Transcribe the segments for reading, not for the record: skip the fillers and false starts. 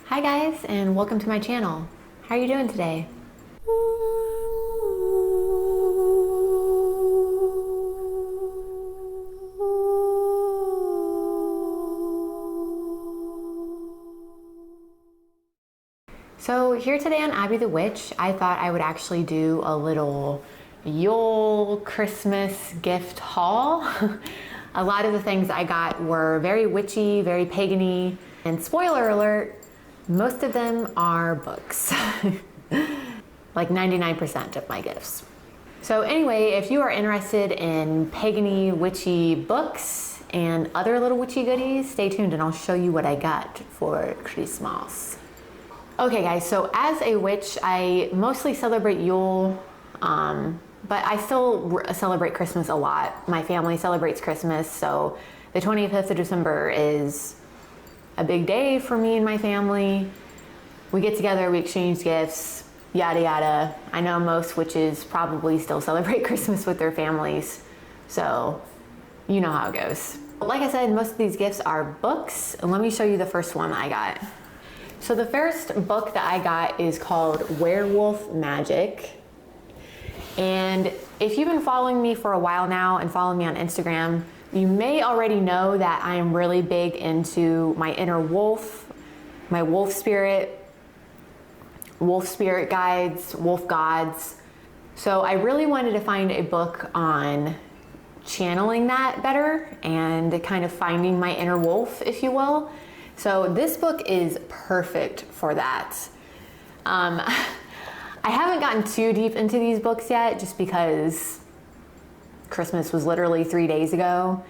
Hi guys, and welcome to my channel. How are you doing today? So here today on Abby the Witch, I thought I would actually do a little Yule Christmas gift haul. A lot of the things I got were very witchy, very pagan-y, and spoiler alert, most of them are books. Like 99% of my gifts. So anyway, if you are interested in pagan-y, witchy books and other little witchy goodies, stay tuned and I'll show you what I got for Christmas. Okay guys, so as a witch, I mostly celebrate Yule, but I still celebrate Christmas a lot. My family celebrates Christmas, so the 25th of December is a big day for me and my family. We get together, we exchange gifts, yada yada. I know most witches probably still celebrate Christmas with their families, so you know how it goes. Like I said, most of these gifts are books. Let me show you the first one I got. So the first book that I got is called Werewolf Magic. And if you've been following me for a while now and following me on Instagram, you may already know that I am really big into my inner wolf, my wolf spirit guides, wolf gods. So I really wanted to find a book on channeling that better and kind of finding my inner wolf, if you will. So this book is perfect for that. I haven't gotten too deep into these books yet just because Christmas was literally 3 days ago.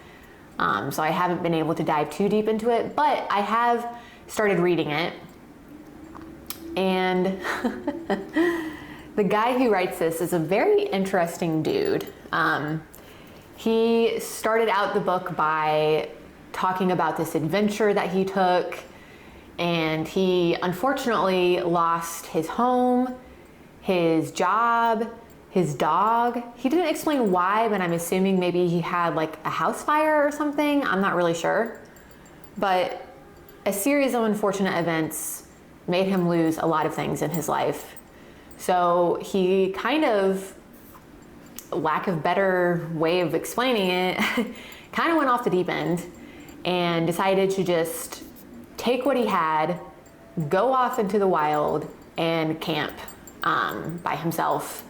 So I haven't been able to dive too deep into it, but I have started reading it. And the guy who writes this is a very interesting dude. He started out the book by talking about this adventure that he took, and he unfortunately lost his home, his job, his dog. He didn't explain why, but I'm assuming maybe he had like a house fire or something. I'm not really sure. But a series of unfortunate events made him lose a lot of things in his life. So he kind of, lack of better way of explaining it, kind of went off the deep end and decided to just take what he had, go off into the wild and camp by himself.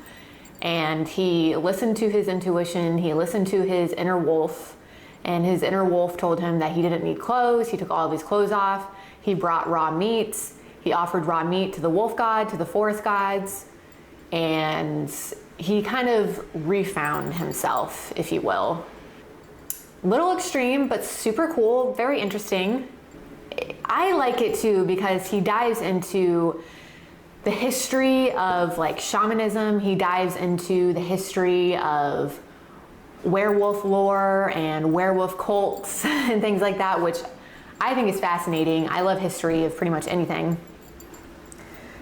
And he listened to his intuition, he listened to his inner wolf, and his inner wolf told him that he didn't need clothes. He took all of his clothes off. He brought raw meats. He offered raw meat to the wolf god, to the forest gods, and he kind of refound himself, if you will. Little extreme, but super cool, very interesting. I like it too because he dives into the history of like shamanism. He dives into the history of werewolf lore and werewolf cults and things like that, which I think is fascinating. I love history of pretty much anything.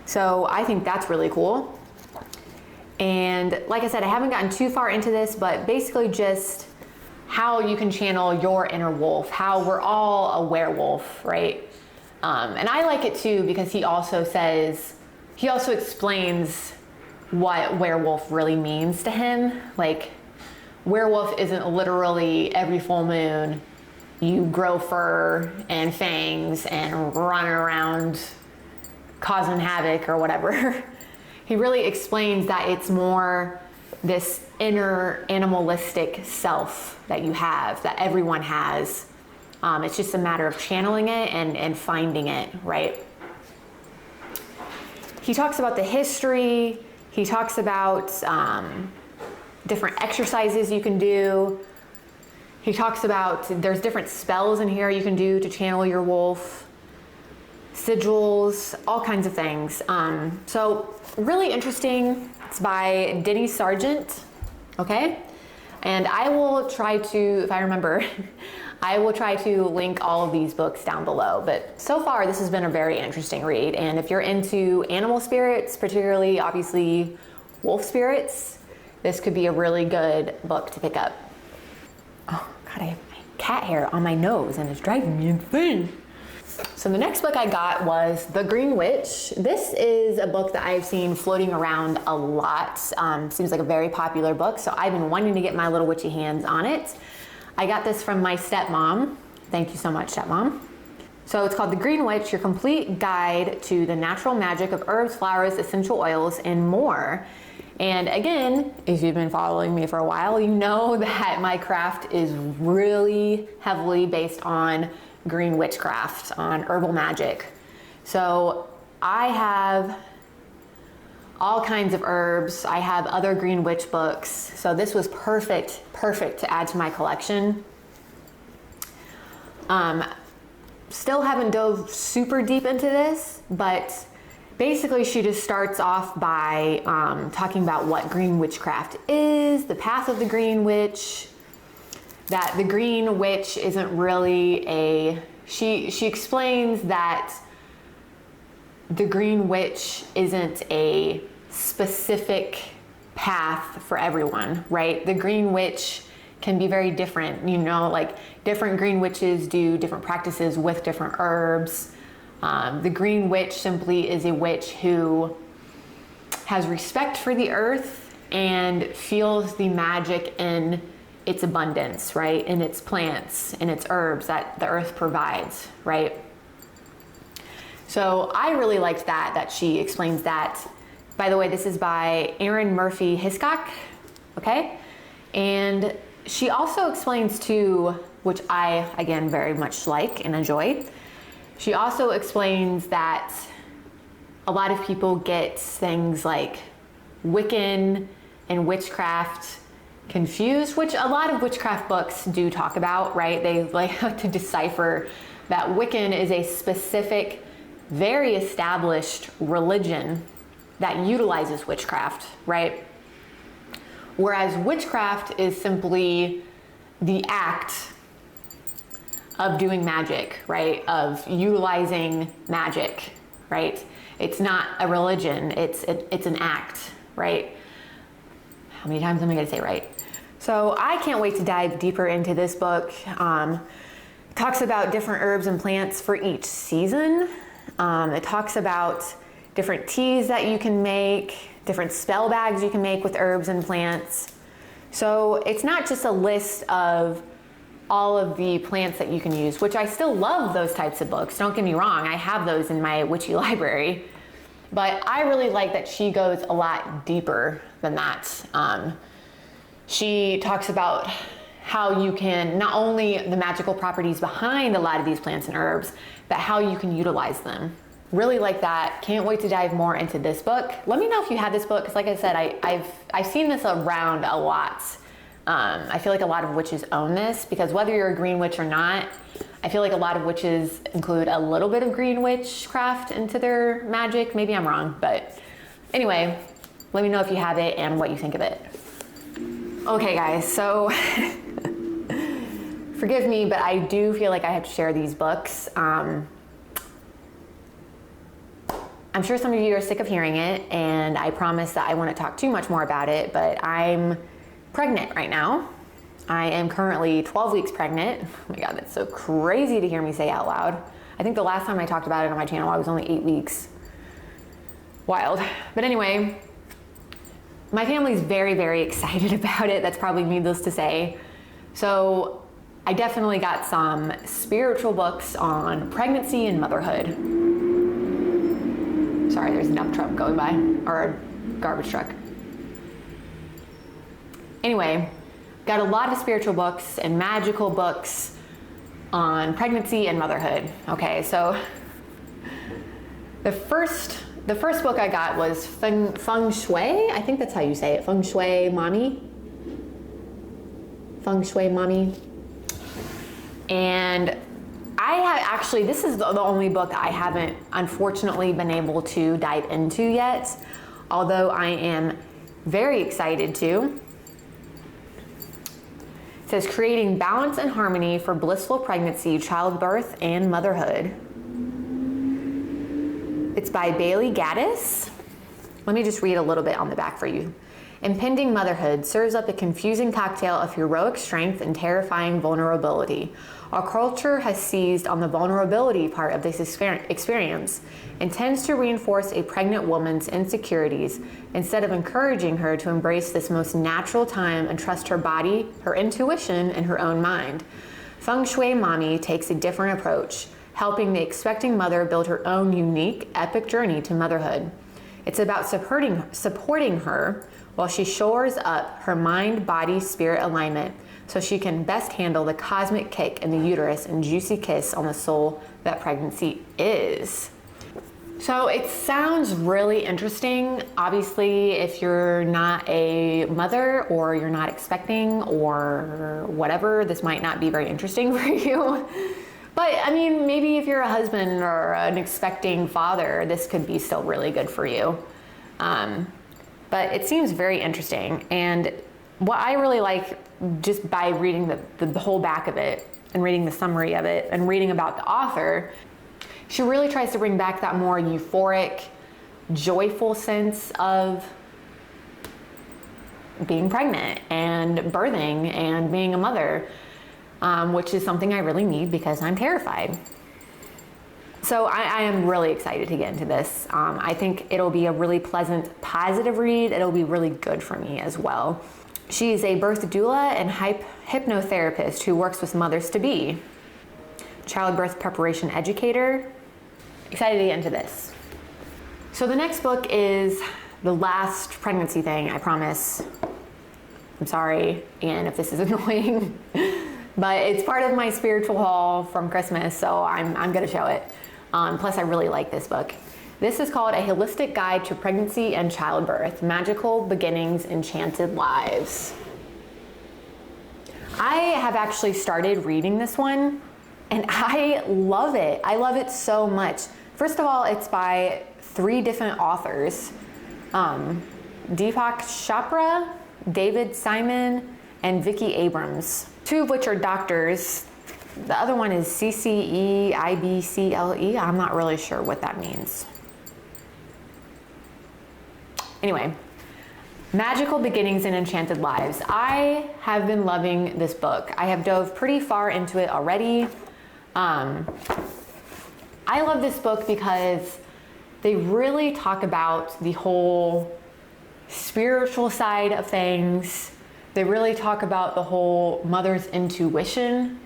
So I think that's really cool. And like I said, I haven't gotten too far into this, but basically just how you can channel your inner wolf, how we're all a werewolf, right? And I like it too because he also explains what werewolf really means to him. Like, werewolf isn't literally every full moon you grow fur and fangs and run around causing havoc or whatever. He really explains that it's more this inner animalistic self that you have, that everyone has. It's just a matter of channeling it and finding it, right? He talks about the history. He talks about different exercises you can do. He talks about there's different spells in here you can do to channel your wolf, sigils, all kinds of things. So really interesting. It's by Denny Sargent, okay? And I will try to, if I remember, I will try to link all of these books down below. But so far, this has been a very interesting read. And if you're into animal spirits, particularly obviously wolf spirits, this could be a really good book to pick up. Oh God, I have my cat hair on my nose and it's driving me insane. So the next book I got was The Green Witch. This is a book that I've seen floating around a lot. Seems like a very popular book, so I've been wanting to get my little witchy hands on it. I got this from my stepmom. Thank you so much, stepmom. So it's called The Green Witch, your complete guide to the natural magic of herbs, flowers, essential oils, and more. And again, if you've been following me for a while, you know that my craft is really heavily based on green witchcraft, on herbal magic. So I have all kinds of herbs. I have other green witch books. So this was perfect to add to my collection. Still haven't dove super deep into this, but basically she just starts off by talking about what green witchcraft is, the path of the green witch, that the green witch isn't really she explains that the green witch isn't a specific path for everyone, right? The green witch can be very different, you know, like different green witches do different practices with different herbs. The green witch simply is a witch who has respect for the earth and feels the magic in its abundance, right? In its plants, in its herbs that the earth provides, right? So I really liked that she explains that. By the way, this is by Erin Murphy Hiscock, okay? And she also explains too, which I, again, very much like and enjoy. She also explains that a lot of people get things like Wiccan and witchcraft confused, which a lot of witchcraft books do talk about, right? They like to decipher that Wiccan is a specific, very established religion that utilizes witchcraft, right? Whereas witchcraft is simply the act of doing magic, right? Of utilizing magic, right? It's not a religion, it's an act, right? How many times am I gonna say right? So I can't wait to dive deeper into this book. It talks about different herbs and plants for each season. It talks about different teas that you can make, different spell bags you can make with herbs and plants. So it's not just a list of all of the plants that you can use, which I still love those types of books. Don't get me wrong, I have those in my witchy library. But I really like that she goes a lot deeper than that. She talks about how you can, not only the magical properties behind a lot of these plants and herbs, but how you can utilize them. Really like that. Can't wait to dive more into this book. Let me know if you have this book, because like I said, I've seen this around a lot. I feel like a lot of witches own this, because whether you're a green witch or not, I feel like a lot of witches include a little bit of green witchcraft into their magic. Maybe I'm wrong, but anyway, let me know if you have it and what you think of it. Okay guys, so forgive me, but I do feel like I have to share these books. I'm sure some of you are sick of hearing it, and I promise that I won't talk too much more about it, but I'm pregnant right now. I am currently 12 weeks pregnant. Oh my God, that's so crazy to hear me say out loud. I think the last time I talked about it on my channel, I was only 8 weeks. Wild. But anyway, my family's very, very excited about it. That's probably needless to say. So I definitely got some spiritual books on pregnancy and motherhood. Sorry, there's a dump truck going by, or a garbage truck. Anyway, got a lot of spiritual books and magical books on pregnancy and motherhood. Okay, so the first book I got was Feng Shui. I think that's how you say it. Feng Shui Mommy. Feng Shui Mommy. And I have actually, this is the only book I haven't unfortunately been able to dive into yet, although I am very excited to. It says, creating balance and harmony for blissful pregnancy, childbirth, and motherhood. It's by Bailey Gaddis. Let me just read a little bit on the back for you. Impending motherhood serves up a confusing cocktail of heroic strength and terrifying vulnerability. Our culture has seized on the vulnerability part of this experience and tends to reinforce a pregnant woman's insecurities instead of encouraging her to embrace this most natural time and trust her body, her intuition, and her own mind. Feng Shui Mommy takes a different approach, helping the expecting mother build her own unique, epic journey to motherhood. It's about supporting her while she shores up her mind, body, spirit alignment so she can best handle the cosmic kick in the uterus and juicy kiss on the soul that pregnancy is. So it sounds really interesting. Obviously, if you're not a mother or you're not expecting or whatever, this might not be very interesting for you. But I mean, maybe if you're a husband or an expecting father, this could be still really good for you. But it seems very interesting. And what I really like, just by reading the whole back of it and reading the summary of it and reading about the author, she really tries to bring back that more euphoric, joyful sense of being pregnant and birthing and being a mother, which is something I really need because I'm terrified. So I am really excited to get into this. I think it'll be a really pleasant, positive read. It'll be really good for me as well. She's a birth doula and hypnotherapist who works with mothers-to-be, childbirth preparation educator. Excited to get into this. So the next book is the last pregnancy thing, I promise. I'm sorry, and if this is annoying, but it's part of my spiritual haul from Christmas, so I'm gonna show it. Plus, I really like this book. This is called A Holistic Guide to Pregnancy and Childbirth, Magical Beginnings, Enchanted Lives. I have actually started reading this one, and I love it. I love it so much. First of all, it's by 3 different authors. Deepak Chopra, David Simon, and Vicki Abrams, 2 of which are doctors. The other one is CCEIBCLE. I'm not really sure what that means. Anyway, Magical Beginnings and Enchanted Lives. I have been loving this book. I have dove pretty far into it already. I love this book because they really talk about the whole spiritual side of things. They really talk about the whole mother's intuition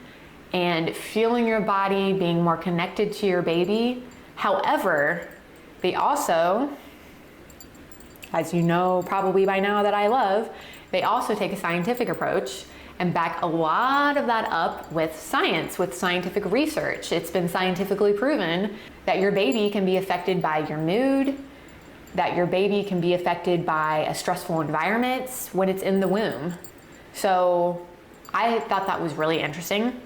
and feeling your body, being more connected to your baby. However, they also, as you know probably by now that I love, they also take a scientific approach and back a lot of that up with science, with scientific research. It's been scientifically proven that your baby can be affected by your mood, that your baby can be affected by a stressful environment when it's in the womb. So I thought that was really interesting.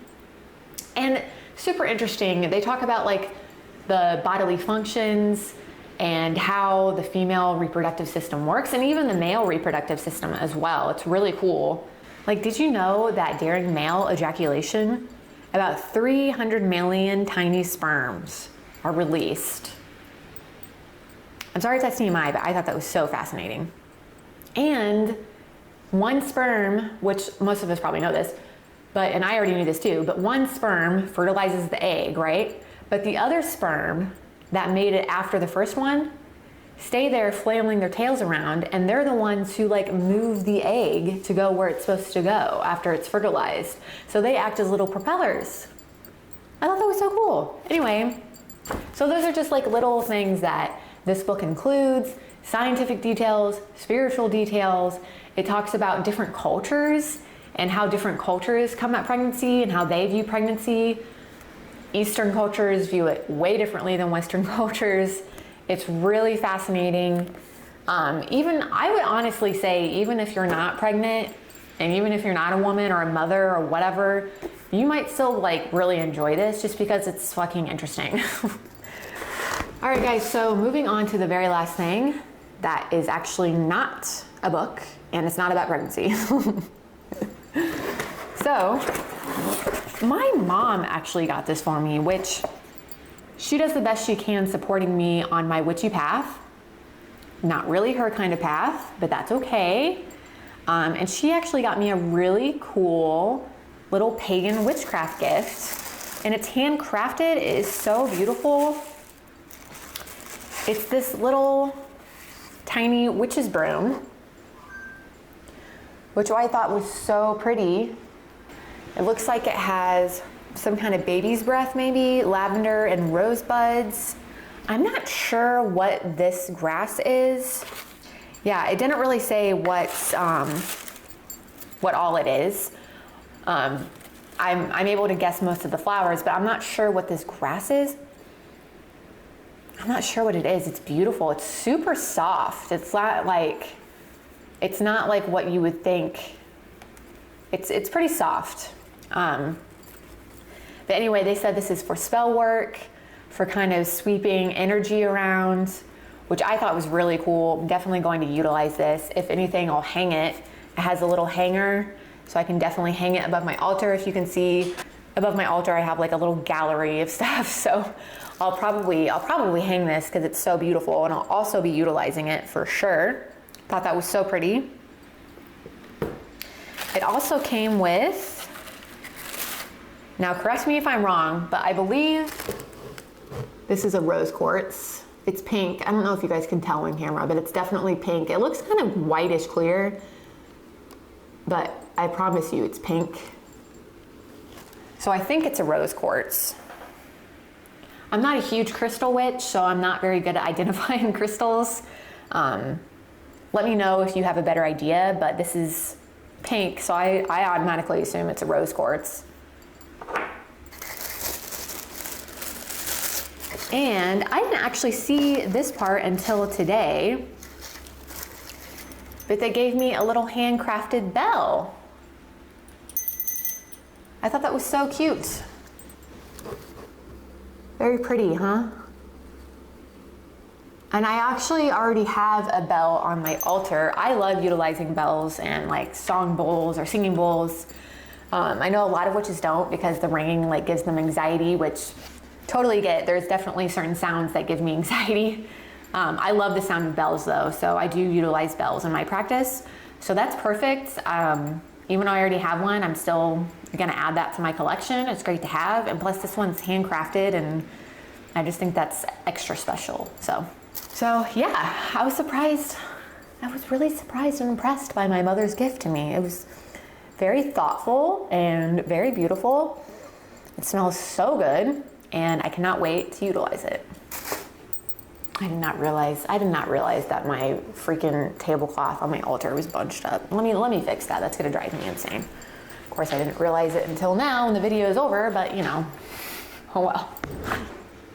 And super interesting, they talk about like the bodily functions and how the female reproductive system works, and even the male reproductive system as well. It's really cool. Like, did you know that during male ejaculation, about 300 million tiny sperms are released? I'm sorry it's TMI, but I thought that was so fascinating. And one sperm, which most of us probably know this, and I already knew this too, but one sperm fertilizes the egg, right? But the other sperm that made it after the first one stay there flailing their tails around, and they're the ones who like move the egg to go where it's supposed to go after it's fertilized. So they act as little propellers. I thought that was so cool. Anyway, so those are just like little things that this book includes: scientific details, spiritual details. It talks about different cultures and how different cultures come at pregnancy and how they view pregnancy. Eastern cultures view it way differently than Western cultures. It's really fascinating. Even, I would honestly say, even if you're not pregnant, and even if you're not a woman or a mother or whatever, you might still like really enjoy this just because it's fucking interesting. All right, guys, so moving on to the very last thing that is actually not a book, and it's not about pregnancy. So, my mom actually got this for me, which she does the best she can supporting me on my witchy path. Not really her kind of path, but that's okay. And she actually got me a really cool little pagan witchcraft gift. And it's handcrafted. It is so beautiful. It's this little tiny witch's broom, which I thought was so pretty. It looks like it has some kind of baby's breath, maybe lavender and rosebuds. I'm not sure what this grass is. Yeah, it didn't really say what all it is. I'm able to guess most of the flowers, but I'm not sure what this grass is. I'm not sure what it is. It's beautiful. It's super soft. It's not like what you would think. It's pretty soft. But anyway, they said this is for spell work, for kind of sweeping energy around, which I thought was really cool. I'm definitely going to utilize this. If anything, I'll hang it. It has a little hanger, so I can definitely hang it above my altar. If you can see, above my altar, I have like a little gallery of stuff. So I'll probably hang this because it's so beautiful, and I'll also be utilizing it for sure. Thought that was so pretty. It also came with, now correct me if I'm wrong, but I believe this is a rose quartz. It's pink. I don't know if you guys can tell on camera, but it's definitely pink. It looks kind of whitish clear, but I promise you it's pink. So I think it's a rose quartz. I'm not a huge crystal witch, so I'm not very good at identifying crystals. Let me know if you have a better idea, but this is pink, so I automatically assume it's a rose quartz. And I didn't actually see this part until today, but they gave me a little handcrafted bell. I thought that was so cute. Very pretty, huh? And I actually already have a bell on my altar. I love utilizing bells and like song bowls or singing bowls. I know a lot of witches don't because the ringing like gives them anxiety, which totally get. There's definitely certain sounds that give me anxiety. I love the sound of bells though, so I do utilize bells in my practice. So that's perfect. Even though I already have one, I'm still gonna add that to my collection. It's great to have, and plus this one's handcrafted, and I just think that's extra special. So yeah, I was surprised. I was really surprised and impressed by my mother's gift to me. It was very thoughtful and very beautiful. It smells so good, and I cannot wait to utilize it. I did not realize that my freaking tablecloth on my altar was bunched up. Let me fix that. That's gonna drive me insane. Of course, I didn't realize it until now when the video is over, but you know, oh well.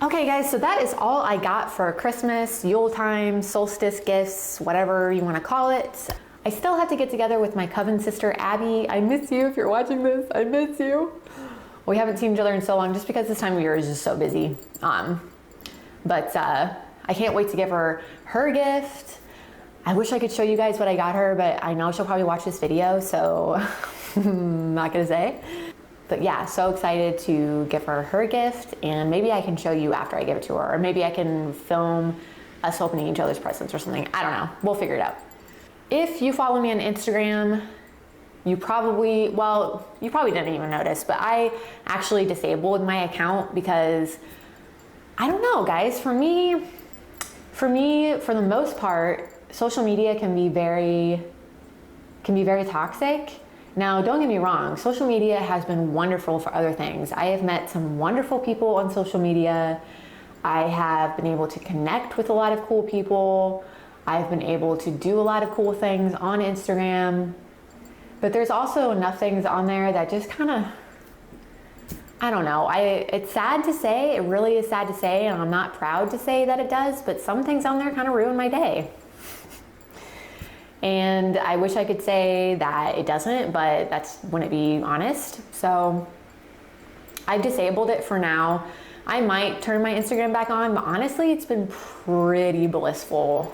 Okay guys, so that is all I got for Christmas, Yule time, solstice gifts, whatever you wanna call it. I still have to get together with my coven sister, Abby. I miss you if you're watching this, I miss you. We haven't seen each other in so long just because this time of year is just so busy. But I can't wait to give her her gift. I wish I could show you guys what I got her, but I know she'll probably watch this video, so I'm not gonna say. But yeah, so excited to give her her gift, and maybe I can show you after I give it to her, or maybe I can film us opening each other's presents or something. I don't know, we'll figure it out. If you follow me on Instagram, you probably didn't even notice, but I actually disabled my account because, I don't know guys, for me, for the most part, social media can be very toxic. Now, don't get me wrong, social media has been wonderful for other things. I have met some wonderful people on social media. I have been able to connect with a lot of cool people. I've been able to do a lot of cool things on Instagram. But there's also enough things on there that just kind of, I don't know. It's sad to say, it really is sad to say, and I'm not proud to say that it does, but some things on there kind of ruin my day. And I wish I could say that it doesn't, but that's wouldn't be honest. So I've disabled it for now. I might turn my Instagram back on, but honestly, it's been pretty blissful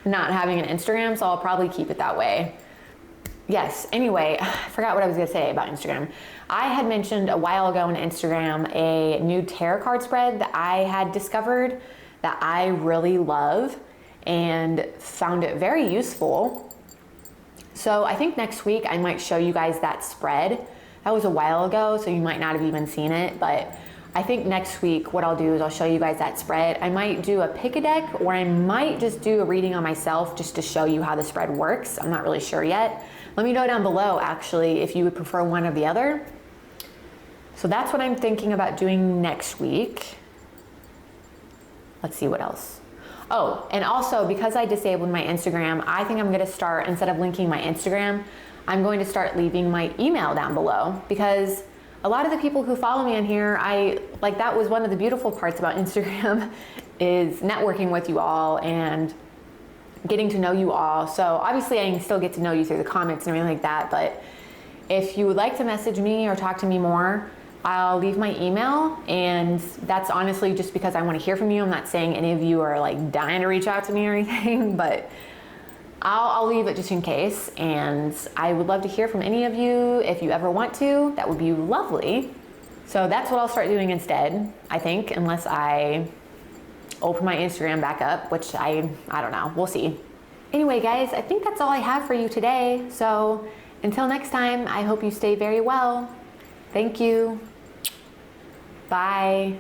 not having an Instagram, so I'll probably keep it that way. Yes, anyway, I forgot what I was gonna say about Instagram. I had mentioned a while ago on Instagram a new tarot card spread that I had discovered that I really love. and found it very useful. So I think next week I might show you guys that spread. That was a while ago, so you might not have even seen it, but I think next week what I'll do is I'll show you guys that spread. I might do a pick a deck, or I might just do a reading on myself just to show you how the spread works. I'm not really sure yet. Let me know down below actually if you would prefer one or the other. So that's what I'm thinking about doing next week. Let's see what else. Oh, and also because I disabled my Instagram, I think I'm gonna start, instead of linking my Instagram, I'm going to start leaving my email down below, because a lot of the people who follow me on here, that was one of the beautiful parts about Instagram is networking with you all and getting to know you all. So obviously I can still get to know you through the comments and everything like that, but if you would like to message me or talk to me more, I'll leave my email, and that's honestly just because I want to hear from you. I'm not saying any of you are like dying to reach out to me or anything, but I'll leave it just in case, and I would love to hear from any of you if you ever want to. That would be lovely. So that's what I'll start doing instead, I think, unless I open my Instagram back up, which I don't know, we'll see. Anyway, guys, I think that's all I have for you today. So until next time, I hope you stay very well. Thank you. Bye.